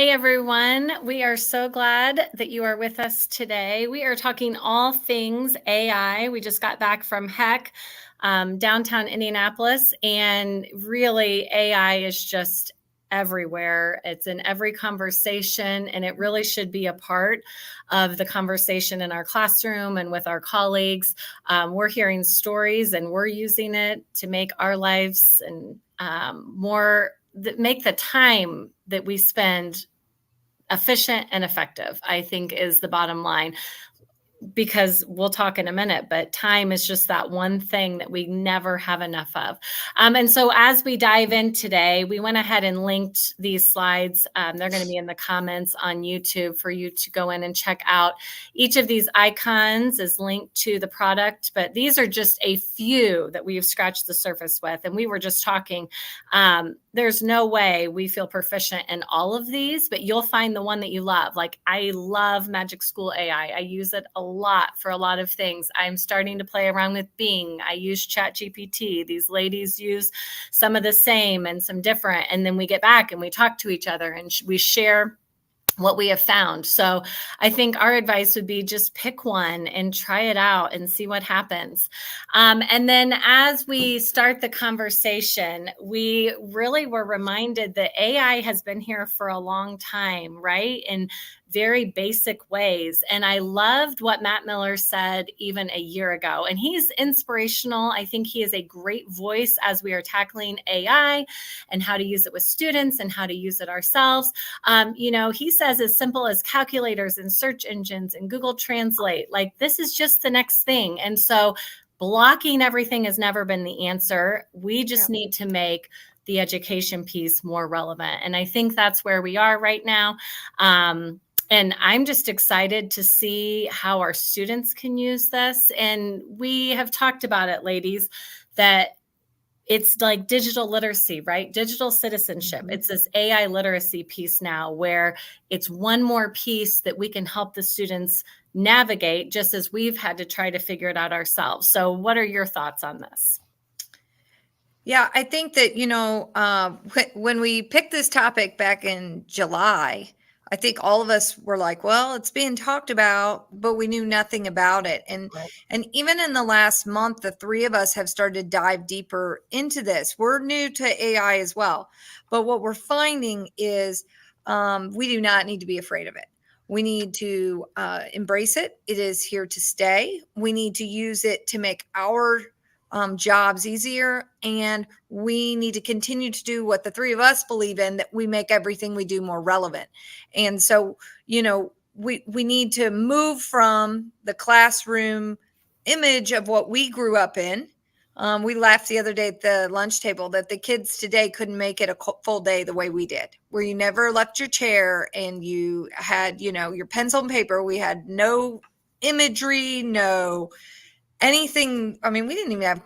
Hey everyone, we are so glad that you are with us today. We are talking all things AI. We just got back from HEC, downtown Indianapolis, and really AI is just everywhere. It's in every conversation, and it really should be a part of the conversation in our classroom and with our colleagues. We're hearing stories and we're using it to make our lives and make the time that we spend efficient and effective, I think, is the bottom line. Because we'll talk in a minute, but time is just that one thing that we never have enough of. And so as we dive in today, we went ahead and linked these slides. They're going to be in the comments on YouTube for you to go in and check out. Each of these icons is linked to the product, but these are just a few that we've scratched the surface with. And we were just talking, there's no way we feel proficient in all of these, but you'll find the one that you love. Like, I love Magic School AI. I use it a lot for a lot of things. I'm starting to play around with Bing. I use ChatGPT. These ladies use some of the same and some different. And then we get back and we talk to each other and we share what we have found. So I think our advice would be just pick one and try it out and see what happens. And then as we start the conversation, we really were reminded that AI has been here for a long time, right? In very basic ways. And I loved what Matt Miller said even a year ago. And he's inspirational. I think he is a great voice as we are tackling AI and how to use it with students and how to use it ourselves. He says as simple as calculators and search engines and Google Translate, like this is just the next thing. And so blocking everything has never been the answer. We just need to make the education piece more relevant. And I think that's where we are right now. And I'm just excited to see how our students can use this. And we have talked about it, ladies, that it's like digital literacy, right? Digital citizenship. Mm-hmm. It's this AI literacy piece now where it's one more piece that we can help the students navigate just as we've had to try to figure it out ourselves. So what are your thoughts on this? Yeah, I think that, when we picked this topic back in July, I think all of us were like, well, it's being talked about, but we knew nothing about it. And even in the last month, the three of us have started to dive deeper into this. We're new to AI as well. But what we're finding is we do not need to be afraid of it. We need to embrace it. It is here to stay. We need to use it to make our jobs easier, and we need to continue to do what the three of us believe in, that we make everything we do more relevant. And so, we need to move from the classroom image of what we grew up in. We laughed the other day at the lunch table that the kids today couldn't make it a full day the way we did, where you never left your chair and you had, your pencil and paper. We had no imagery, no anything. I mean, we didn't even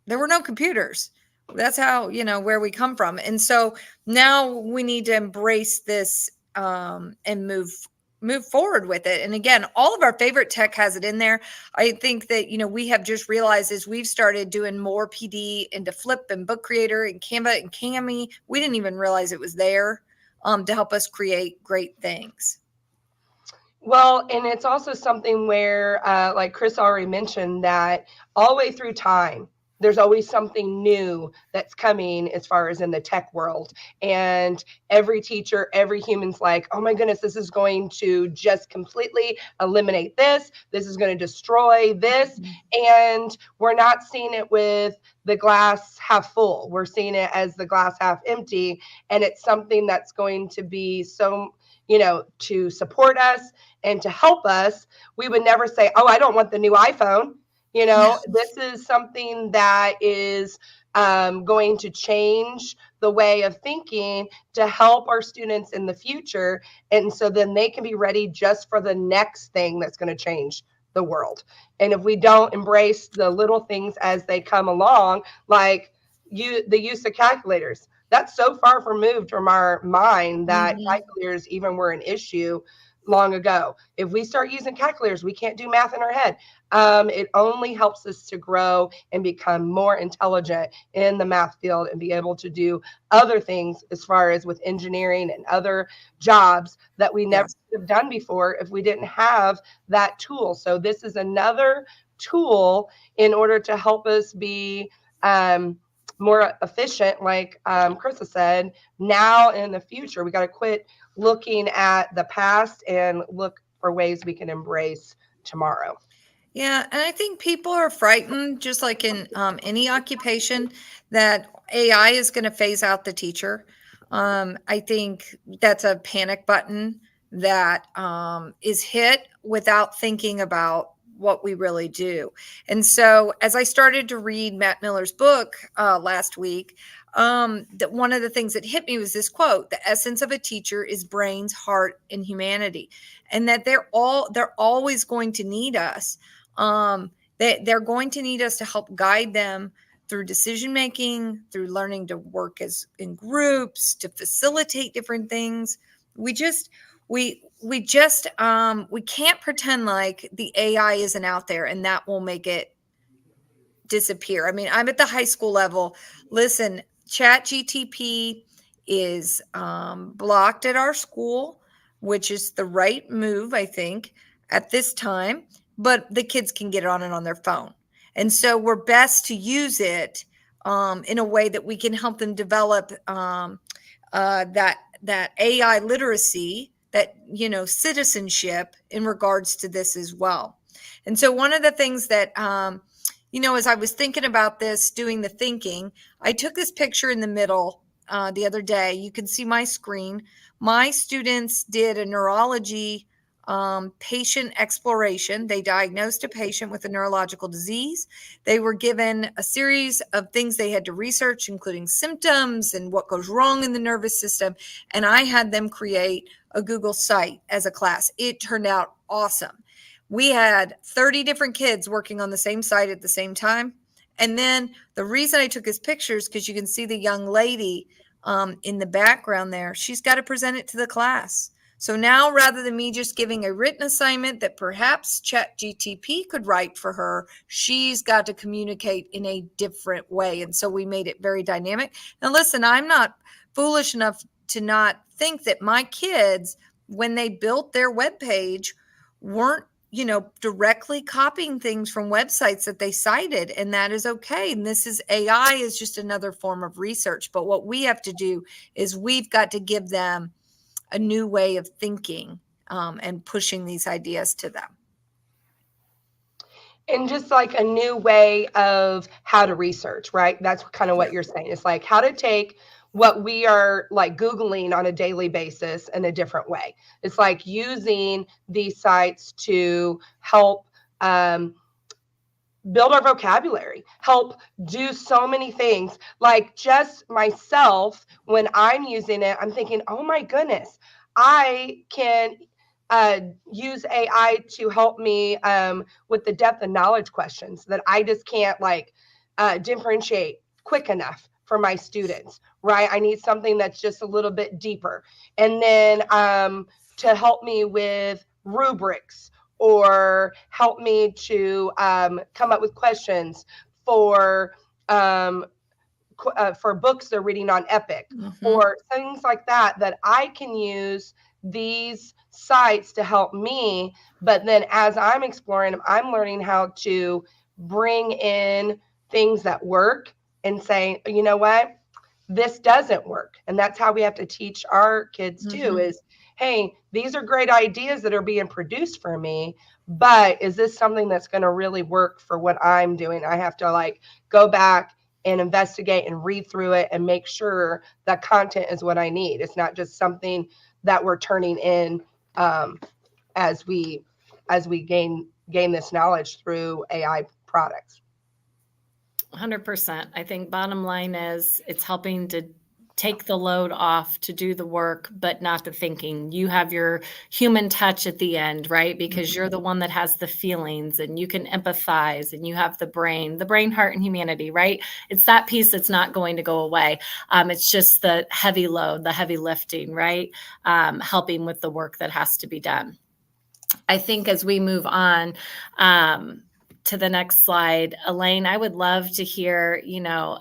there were no computers. That's how, where we come from. And so now we need to embrace this and move forward with it. And again, all of our favorite tech has it in there. I think that, we have just realized as we've started doing more PD into Flip and Book Creator and Canva and Cami, we didn't even realize it was there to help us create great things. Well, and it's also something where, like Chris already mentioned, that all the way through time, there's always something new that's coming as far as in the tech world. And every teacher, every human's like, oh my goodness, this is going to just completely eliminate this. This is going to destroy this. And we're not seeing it with the glass half full. We're seeing it as the glass half empty. And it's something that's going to be so, to support us and to help us. We would never say, oh, I don't want the new iPhone. This is something that is going to change the way of thinking to help our students in the future. And so then they can be ready just for the next thing that's going to change the world. And if we don't embrace the little things as they come along, like the use of calculators, that's so far removed from our mind that calculators even were an issue. long ago. If we start using calculators, we can't do math in our head. It only helps us to grow and become more intelligent in the math field and be able to do other things as far as with engineering and other jobs that we never have done before if we didn't have that tool. So this is another tool in order to help us be more efficient, like Karisa said. Now in the future, we got to quit looking at the past and look for ways we can embrace tomorrow. Yeah, and I think people are frightened, just like in any occupation, that AI is going to phase out the teacher. I think that's a panic button that is hit without thinking about what we really do. And so, as I started to read Matt Miller's book last week, that one of the things that hit me was this quote: "The essence of a teacher is brains, heart, and humanity," and that they're always going to need us. They're going to need us to help guide them through decision making, through learning to work as in groups, to facilitate different things. We can't pretend like the AI isn't out there and that will make it disappear. I mean, I'm at the high school level. Listen, Chat GTP is blocked at our school, which is the right move, I think, at this time. But the kids can get on it on their phone. And so we're best to use it in a way that we can help them develop that AI literacy, that, citizenship in regards to this as well. And so one of the things that, as I was thinking about this, doing the thinking, I took this picture in the middle the other day. You can see my screen. My students did a neurology patient exploration. They diagnosed a patient with a neurological disease. They were given a series of things they had to research, including symptoms and what goes wrong in the nervous system. And I had them create a Google site as a class. It turned out awesome. We had 30 different kids working on the same site at the same time. And then the reason I took his pictures, because you can see the young lady in the background there, she's got to present it to the class. So now, rather than me just giving a written assignment that perhaps ChatGTP could write for her, she's got to communicate in a different way. And so we made it very dynamic. Now, listen, I'm not foolish enough to not think that my kids, when they built their webpage, weren't directly copying things from websites that they cited, and that is okay. And this is AI is just another form of research. But what we have to do is we've got to give them a new way of thinking and pushing these ideas to them. And just like a new way of how to research, right? That's kind of what you're saying. It's like how to take what we are like Googling on a daily basis in a different way. It's like using these sites to help build our vocabulary, help do so many things. Like just myself, when I'm using it, I'm thinking, oh my goodness, I can use AI to help me with the depth of knowledge questions that I just can't differentiate quick enough for my students, right? I need something that's just a little bit deeper. And then to help me with rubrics, or help me to come up with questions for books they're reading on Epic, or things like that, that I can use these sites to help me. But then as I'm exploring them, I'm learning how to bring in things that work and say, you know what, this doesn't work. And that's how we have to teach our kids too, is, hey, these are great ideas that are being produced for me, but is this something that's going to really work for what I'm doing? I have to go back and investigate and read through it and make sure that content is what I need. It's not just something that we're turning in as we gain this knowledge through AI products. 100%. I think bottom line is it's helping to take the load off to do the work, but not the thinking. You have your human touch at the end, right? Because you're the one that has the feelings and you can empathize and you have the brain, heart, and humanity, right? It's that piece that's not going to go away. It's just the heavy load, the heavy lifting, right? Helping with the work that has to be done. I think as we move on, to the next slide, Elaine, I would love to hear,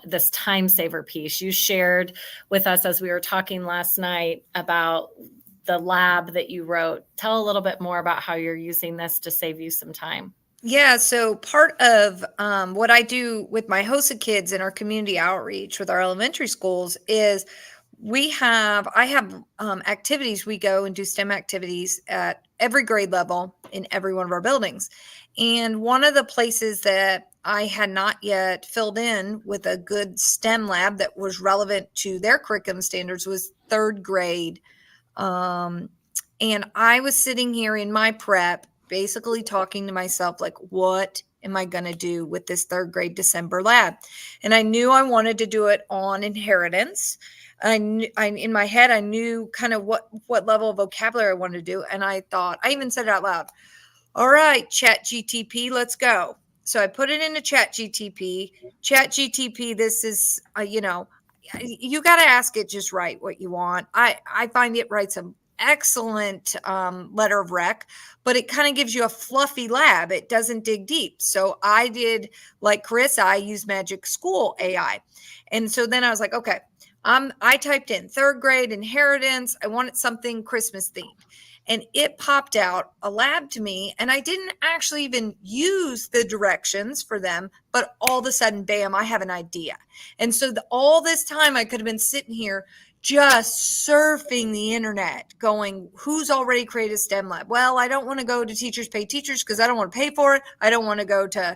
this Timesaver piece you shared with us as we were talking last night about the lab that you wrote. Tell a little bit more about how you're using this to save you some time. Yeah, so part of what I do with my hosted kids in our community outreach with our elementary schools is I have activities. We go and do STEM activities at every grade level in every one of our buildings. And one of the places that I had not yet filled in with a good STEM lab that was relevant to their curriculum standards was third grade. And I was sitting here in my prep, basically talking to myself, like, what am I going to do with this third grade December lab? And I knew I wanted to do it on inheritance. In my head, I knew kind of what level of vocabulary I wanted to do. And I thought, I even said it out loud, all right, Chat GTP, let's go. So I put it into Chat GTP. Chat GTP, this is, you got to ask it just right what you want. I find it writes an excellent letter of rec, but it kind of gives you a fluffy lab. It doesn't dig deep. So I did, like Karisa, I used Magic School AI. And so then I was like, okay, I typed in third grade inheritance. I wanted something Christmas themed. And it popped out a lab to me, and I didn't actually even use the directions for them, but all of a sudden, bam, I have an idea. And so all this time I could have been sitting here just surfing the internet going, who's already created a STEM lab? Well, I don't want to go to Teachers Pay Teachers because I don't want to pay for it. I don't want to go to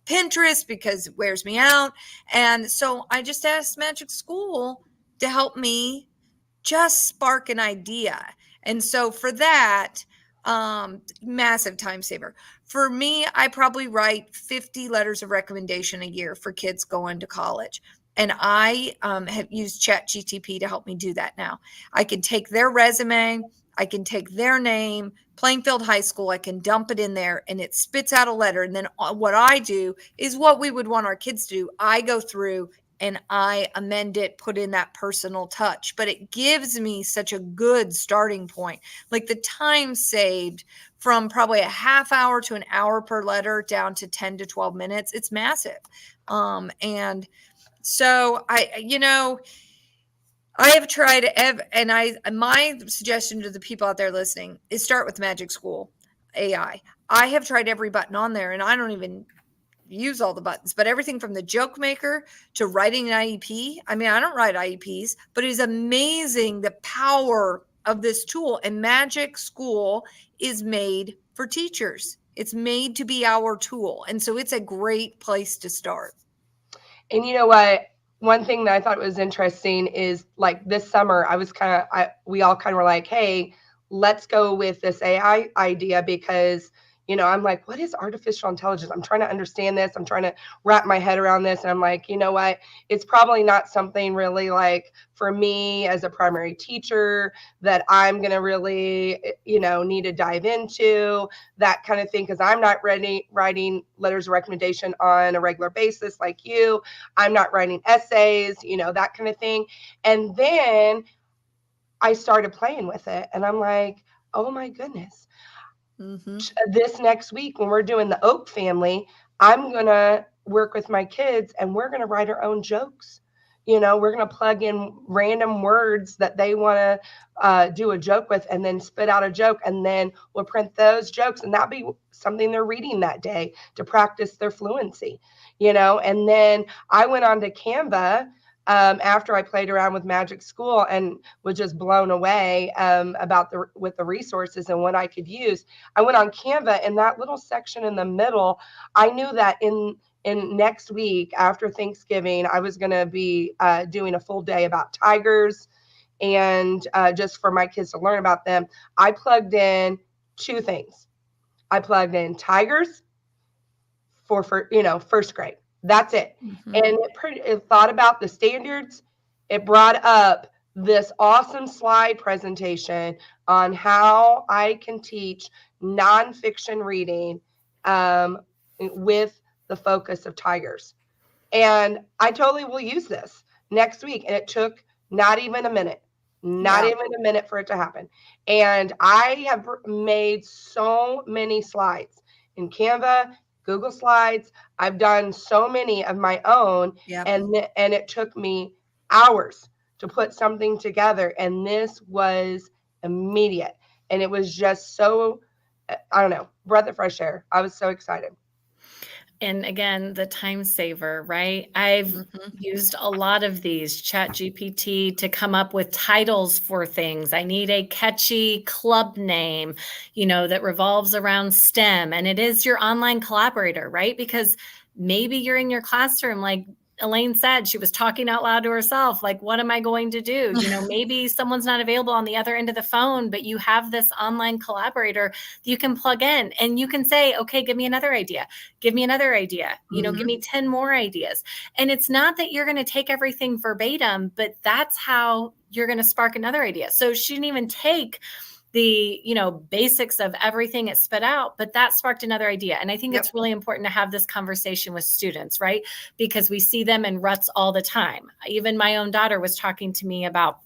Pinterest because it wears me out. And so I just asked Magic School to help me just spark an idea. And so for that, massive time saver. For me, I probably write 50 letters of recommendation a year for kids going to college. And I have used Chat GTP to help me do that now. I can take their resume, I can take their name, Plainfield High School, I can dump it in there and it spits out a letter. And then what I do is what we would want our kids to do. I go through and I amend it, put in that personal touch, but it gives me such a good starting point. Like the time saved from probably a half hour to an hour per letter down to 10 to 12 minutes. It's massive. And so I have tried, and my suggestion to the people out there listening is start with Magic School AI. I have tried every button on there and I don't even use all the buttons, but everything from the joke maker to writing an IEP. I mean, I don't write IEPs, but it is amazing the power of this tool. And Magic School is made for teachers. It's made to be our tool. And so it's a great place to start. And you know what? One thing that I thought was interesting is like this summer, we all kind of were like, hey, let's go with this AI idea because I'm like, what is artificial intelligence? I'm trying to understand this. I'm trying to wrap my head around this. And I'm like, you know what? It's probably not something really like for me as a primary teacher that I'm going to really, need to dive into that kind of thing. Cause I'm not writing letters of recommendation on a regular basis like you. I'm not writing essays, that kind of thing. And then I started playing with it and I'm like, oh my goodness. Mm-hmm. This next week when we're doing the Oak family, I'm going to work with my kids and we're going to write our own jokes. We're going to plug in random words that they want to do a joke with and then spit out a joke. And then we'll print those jokes and that'll be something they're reading that day to practice their fluency, and then I went on to Canva after I played around with Magic School and was just blown away with the resources and what I could use. I went on Canva and that little section in the middle, I knew that in next week after Thanksgiving, I was going to be doing a full day about tigers and just for my kids to learn about them. I plugged in two things. I plugged in tigers for first grade. That's it. Mm-hmm. And it thought about the standards it brought up this awesome slide presentation on how I can teach nonfiction reading with the focus of tigers. And I totally will use this next week. And it took not even a minute, for it to happen. And I have made so many slides in Canva, Google Slides. I've done so many of my own. Yep. And it took me hours to put something together. And this was immediate. And it was just so, I don't know, breath of fresh air. I was so excited. And again, the Timesaver, right? I've used a lot of these ChatGPT to come up with titles for things. I need a catchy club name, that revolves around STEM. And it is your online collaborator, right? Because maybe you're in your classroom, like Elaine said, she was talking out loud to herself, like, what am I going to do? Maybe someone's not available on the other end of the phone, but you have this online collaborator that you can plug in and you can say, okay, give me another idea. Give me another idea. Give me 10 more ideas. And it's not that you're going to take everything verbatim, but that's how you're going to spark another idea. So she didn't even take the basics of everything it spit out, but that sparked another idea. And I think it's really important to have this conversation with students, right? Because we see them in ruts all the time. Even my own daughter was talking to me about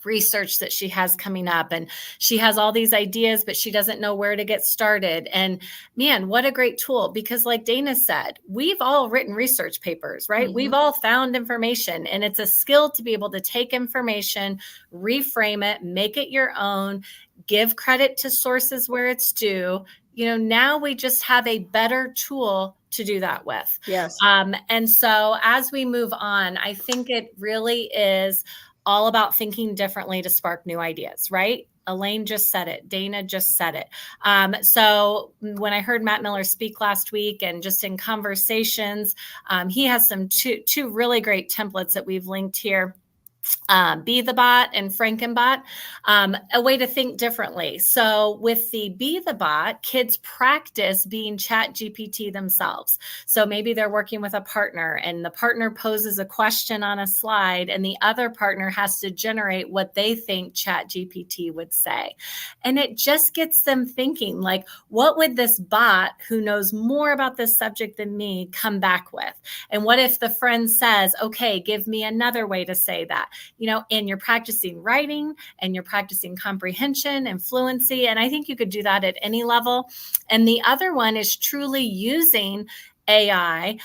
research that she has coming up, and she has all these ideas, but she doesn't know where to get started. And man, what a great tool, because like Dayna said, we've all written research papers, right? We've all found information, and it's a skill to be able to take information, reframe it, make it your own, give credit to sources where it's due. Now we just have a better tool to do that with. Yes. And so as we move on, I think it really is all about thinking differently to spark new ideas, right? Elaine just said it. Dayna just said it. So when I heard Matt Miller speak last week, and just in conversations, he has two really great templates that we've linked here. Be the Bot and Frankenbot, a way to think differently. So with the Be the Bot, kids practice being ChatGPT themselves. So maybe they're working with a partner, and the partner poses a question on a slide, and the other partner has to generate what they think ChatGPT would say. And it just gets them thinking, like, what would this bot who knows more about this subject than me come back with? And what if the friend says, okay, give me another way to say that? And you're practicing writing, and you're practicing comprehension and fluency. And I think you could do that at any level. And the other one is truly using AI,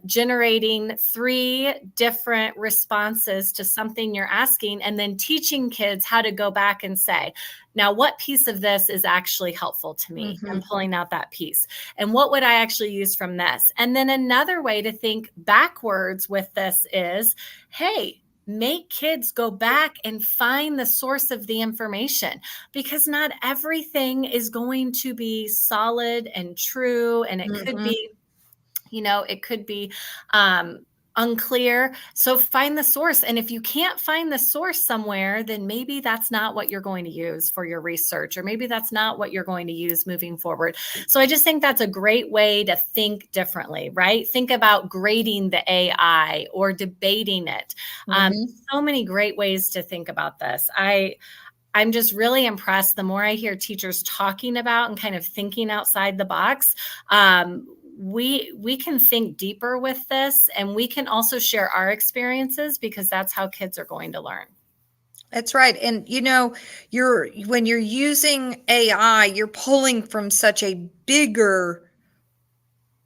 generating 3 different responses to something you're asking, and then teaching kids how to go back and say, now, what piece of this is actually helpful to me? And pulling out that piece. And what would I actually use from this? And then another way to think backwards with this is, hey, make kids go back and find the source of the information, because not everything is going to be solid and true. And it could be, it could be unclear. So find the source. And if you can't find the source somewhere, then maybe that's not what you're going to use for your research, or maybe that's not what you're going to use moving forward. So I just think that's a great way to think differently, right? Think about grading the AI or debating it. So many great ways to think about this. I'm just really impressed. The more I hear teachers talking about and kind of thinking outside the box, we can think deeper with this, and we can also share our experiences, because that's how kids are going to learn. That's right. And when you're using AI, you're pulling from such a bigger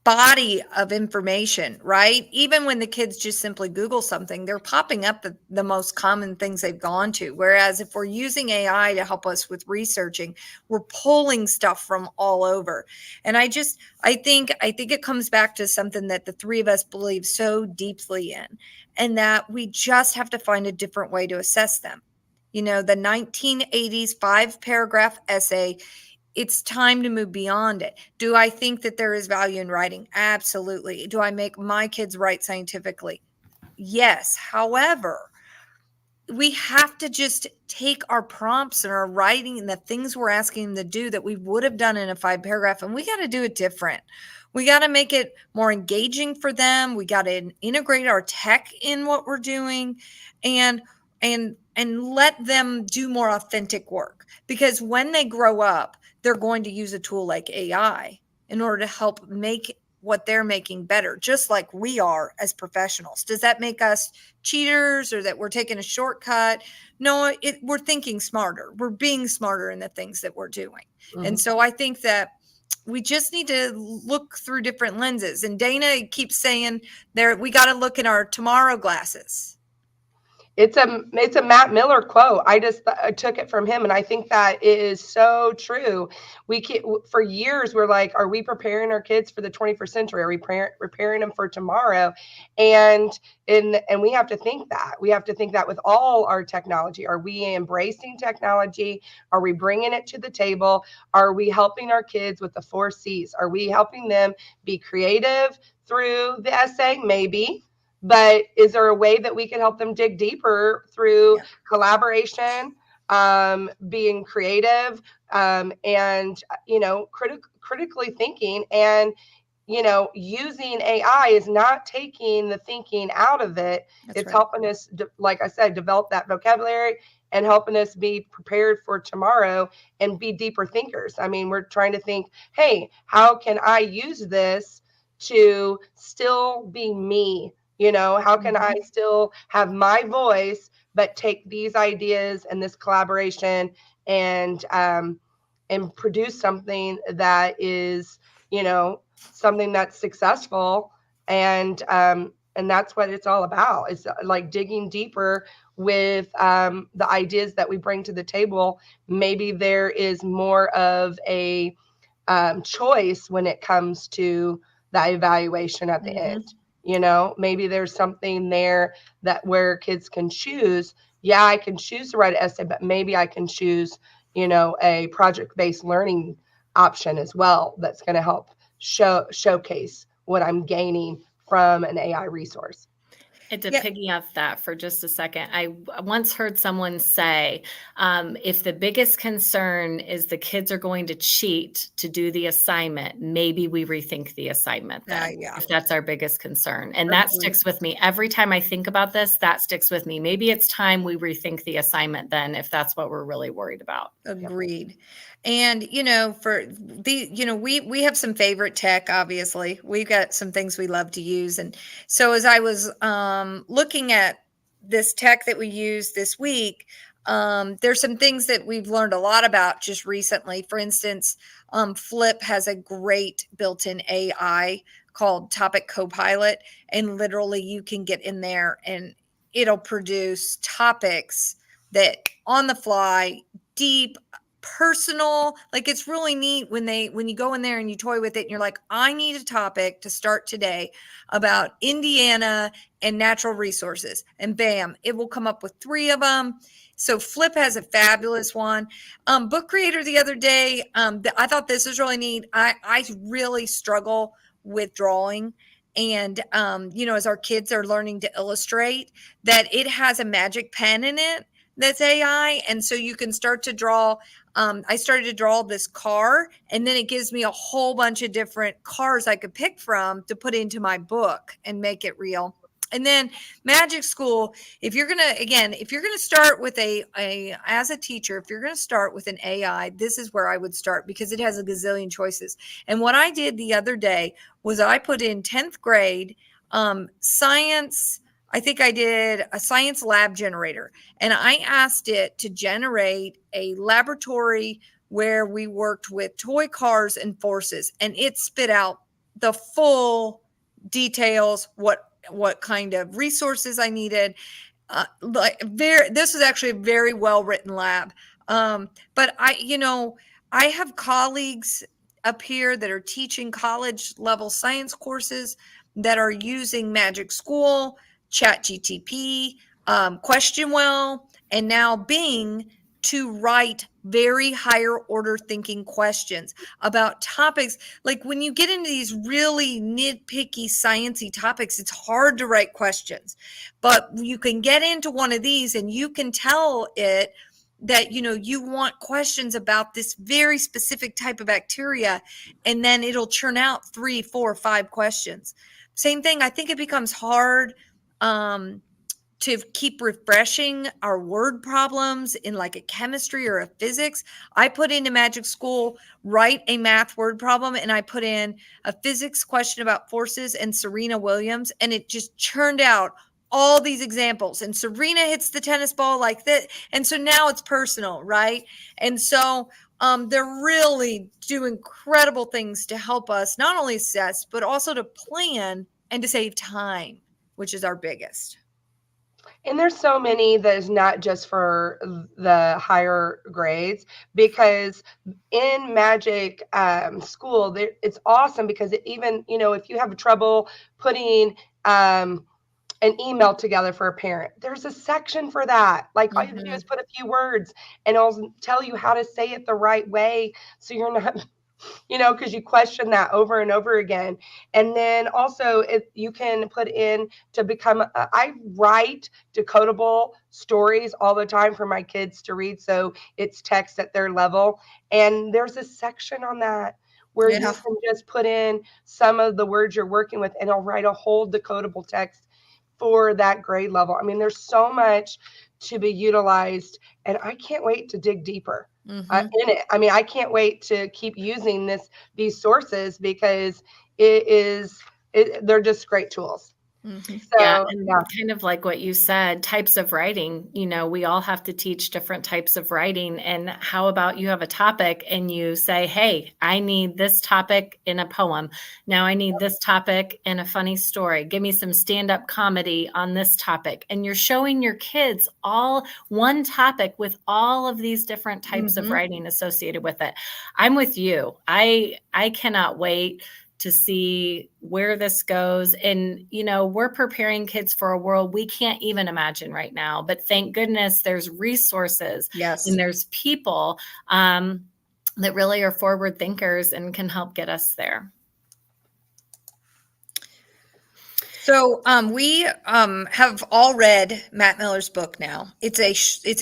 body of information, right? Even when the kids just simply Google something, they're popping up the most common things they've gone to. Whereas if we're using AI to help us with researching, we're pulling stuff from all over. And I think it comes back to something that the 3 of us believe so deeply in, and that we just have to find a different way to assess them. The 1980s 5-paragraph essay, it's time to move beyond it. Do I think that there is value in writing? Absolutely. Do I make my kids write scientifically? Yes. However, we have to just take our prompts and our writing and the things we're asking them to do that we would have done in a 5-paragraph, and we got to do it different. We got to make it more engaging for them. We got to integrate our tech in what we're doing, and let them do more authentic work, because when they grow up, they're going to use a tool like AI in order to help make what they're making better, just like we are as professionals. Does that make us cheaters or that we're taking a shortcut? No, we're thinking smarter. We're being smarter in the things that we're doing. And so I think that we just need to look through different lenses. And Dayna keeps saying we got to look in our tomorrow glasses. It's a Matt Miller quote. I took it from him, and I think that is so true. For years we're like, are we preparing our kids for the 21st century? Are we preparing them for tomorrow? And we have to think that. We have to think that with all our technology. Are we embracing technology? Are we bringing it to the table? Are we helping our kids with the 4 C's? Are we helping them be creative through the essay? Maybe. But is there a way that we can help them dig deeper through collaboration, being creative, and, critically thinking, and, using AI is not taking the thinking out of it. It's helping us, like I said, develop that vocabulary and helping us be prepared for tomorrow and be deeper thinkers. I mean, we're trying to think, hey, how can I use this to still be me? How can I still have my voice, but take these ideas and this collaboration and produce something that is, something that's successful. And that's what it's all about. It's like digging deeper with the ideas that we bring to the table. Maybe there is more of a choice when it comes to the evaluation at the end. Maybe there's something there where kids can choose. Yeah, I can choose to write an essay, but maybe I can choose, a project-based learning option as well. That's going to help showcase what I'm gaining from an AI resource. And to piggy off that for just a second, I once heard someone say, if the biggest concern is the kids are going to cheat to do the assignment, maybe we rethink the assignment then, if that's our biggest concern. And that sticks with me. Every time I think about this, that sticks with me. Maybe it's time we rethink the assignment then, if that's what we're really worried about. Agreed. And, for we have some favorite tech, obviously. We've got some things we love to use. And so as I was looking at this tech that we use this week, there's some things that we've learned a lot about just recently. For instance, Flip has a great built-in AI called Topic Copilot. And literally you can get in there and it'll produce topics that on the fly, deep, personal, like it's really neat when you go in there and you toy with it and you're like, I need a topic to start today about Indiana and natural resources, and bam, it will come up with 3 of them. So Flip has a fabulous one. Book Creator the other day, I thought this was really neat. I really struggle with drawing. And, as our kids are learning to illustrate, that it has a magic pen in it that's AI. And so you can start to draw. I started to draw this car, and then it gives me a whole bunch of different cars I could pick from to put into my book and make it real. And then Magic School, if you're going to start with as a teacher, if you're going to start with an AI, this is where I would start, because it has a gazillion choices. And what I did the other day was I put in 10th grade science. I think I did a science lab generator, and I asked it to generate a laboratory where we worked with toy cars and forces, and it spit out the full details, what kind of resources I needed. This is actually a very well written lab. But I have colleagues up here that are teaching college level science courses that are using Magic School, ChatGTP, QuestionWell, and now Bing to write very higher order thinking questions about topics. Like when you get into these really nitpicky, sciencey topics, it's hard to write questions. But you can get into one of these and you can tell it that, you know, you want questions about this very specific type of bacteria, and then it'll churn out 3, 4, 5 questions. Same thing. I think it becomes hard to keep refreshing our word problems in like a chemistry or a physics. I put into Magic School, write a math word problem, and I put in a physics question about forces and Serena Williams, and it just churned out all these examples. And Serena hits the tennis ball like that. And so now it's personal, right? And so they're really do incredible things to help us not only assess, but also to plan and to save time, which is our biggest. And there's so many that is not just for the higher grades, because in Magic School, it's awesome because even, you know, if you have trouble putting an email together for a parent, there's a section for that. Like all you have to do is put a few words and it'll tell you how to say it the right way. So you're not, you know, because you question that over and over again. And then also you can put in to become, I write decodable stories all the time for my kids to read. So it's text at their level. And there's a section on that where you can just put in some of the words you're working with and it'll write a whole decodable text for that grade level. I mean, there's so much to be utilized, and I can't wait to dig deeper in it. I mean, I can't wait to keep using these sources because they're just great tools. So, and kind of like what you said, types of writing, you know, we all have to teach different types of writing. And how about you have a topic and you say, hey, I need this topic in a poem. Now I need this topic in a funny story. Give me some stand-up comedy on this topic. And you're showing your kids all one topic with all of these different types of writing associated with it. I'm with you. I cannot wait to see where this goes. And, you know, we're preparing kids for a world we can't even imagine right now. But thank goodness there's resources and there's people that really are forward thinkers and can help get us there. So we have all read Matt Miller's book now. It's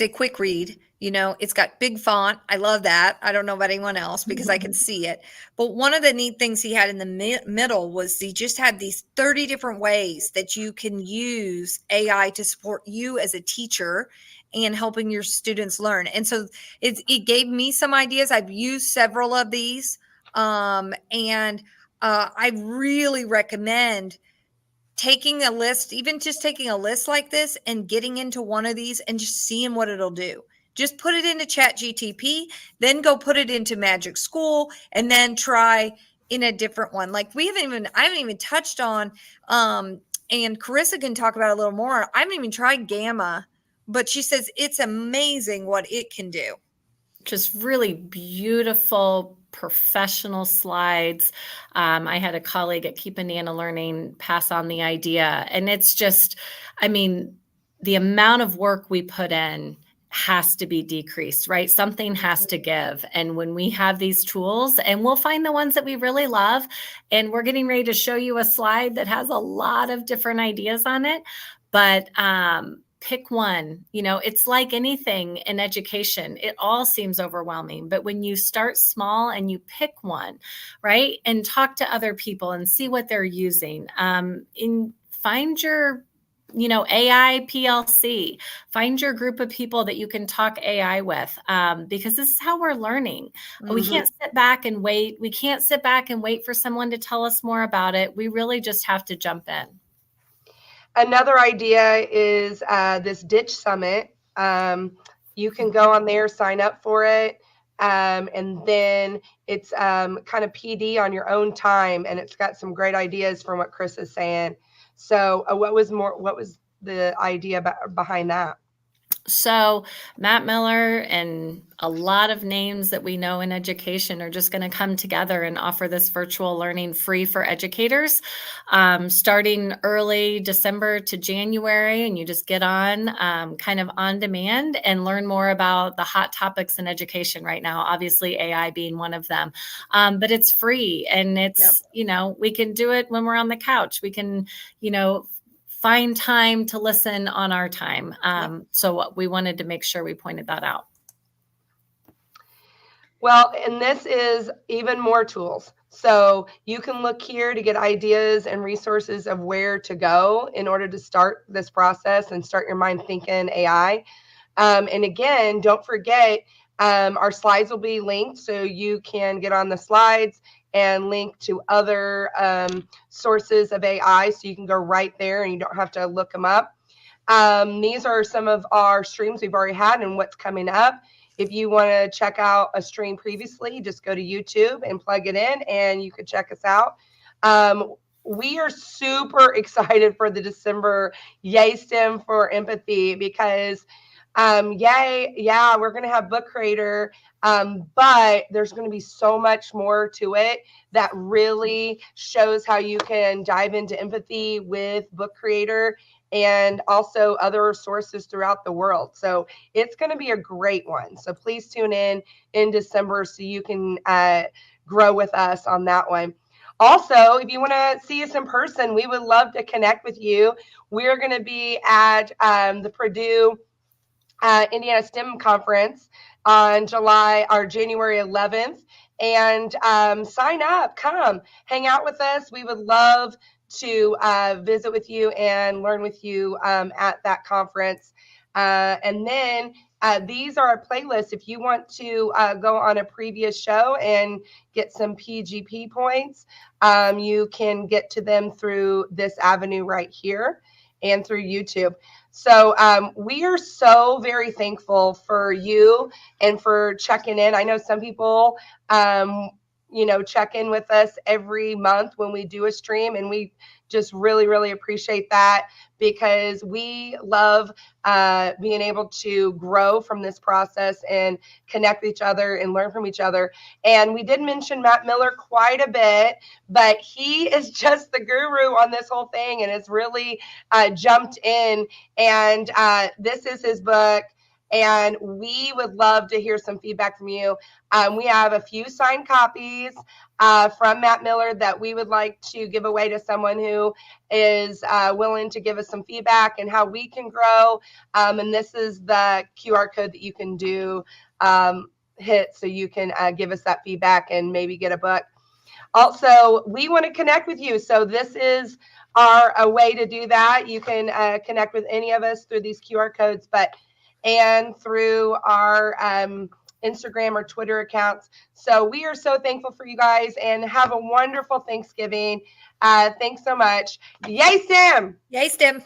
a quick read. You know, it's got big font. I love that. I don't know about anyone else because I can see it. But one of the neat things he had in the middle was he just had these 30 different ways that you can use AI to support you as a teacher and helping your students learn. And so it gave me some ideas. I've used several of these. And I really recommend taking a list, even just taking a list like this and getting into one of these and just seeing what it'll do. Just put it into ChatGTP, then go put it into Magic School, and then try in a different one. Like I haven't even touched on, and Karisa can talk about it a little more. I haven't even tried Gamma, but she says it's amazing what it can do. Just really beautiful, professional slides. I had a colleague at Keep Banana Learning pass on the idea, and it's just, I mean, the amount of work we put in has to be decreased, right? Something has to give. And when we have these tools, and we'll find the ones that we really love, and we're getting ready to show you a slide that has a lot of different ideas on it, but pick one. You know, it's like anything in education. It all seems overwhelming, but when you start small and you pick one, right, and talk to other people and see what they're using, find your AI PLC, find your group of people that you can talk AI with, because this is how we're learning. We can't sit back and wait. We can't sit back and wait for someone to tell us more about it. We really just have to jump in. Another idea is this Ditch Summit. You can go on there, sign up for it. And then it's kind of PD on your own time. And it's got some great ideas from what Chris is saying. So what was the idea behind that? So Matt Miller and a lot of names that we know in education are just going to come together and offer this virtual learning free for educators, starting early December to January. And you just get on kind of on demand and learn more about the hot topics in education right now, obviously AI being one of them. But it's free, and it's, we can do it when we're on the couch. We can, find time to listen on our time. So we wanted to make sure we pointed that out. Well, and this is even more tools. So you can look here to get ideas and resources of where to go in order to start this process and start your mind thinking AI. And again, don't forget, our slides will be linked, so you can get on the slides and link to other sources of AI, so you can go right there and you don't have to look them up. These are some of our streams we've already had and what's coming up. If you want to check out a stream previously, just go to YouTube and plug it in and you can check us out. We are super excited for the December YaySTEM for Empathy, because we're going to have book creator, but there's going to be so much more to it that really shows how you can dive into empathy with book creator and also other sources throughout the world. So it's going to be a great one. So please tune in December so you can grow with us on that one. Also, if you want to see us in person, we would love to connect with you. We're going to be at the Purdue Indiana STEM conference on January 11th, and sign up, come hang out with us. We would love to visit with you and learn with you at that conference. And then these are our playlists. If you want to go on a previous show and get some PGP points, you can get to them through this avenue right here and through YouTube. So we are so very thankful for you and for checking in. I know some people, check in with us every month when we do a stream, and we just really, really appreciate that, because we love being able to grow from this process and connect with each other and learn from each other. And we did mention Matt Miller quite a bit, but he is just the guru on this whole thing and has really jumped in. And this is his book, and we would love to hear some feedback from you. We have a few signed copies from Matt Miller that we would like to give away to someone who is willing to give us some feedback and how we can grow. And this is the QR code that you can hit so you can give us that feedback and maybe get a book. Also, we want to connect with you. So this is a way to do that. You can connect with any of us through these QR codes, and through our Instagram or Twitter accounts. So we are so thankful for you guys, and have a wonderful Thanksgiving. Thanks so much. YaySTEM! YaySTEM!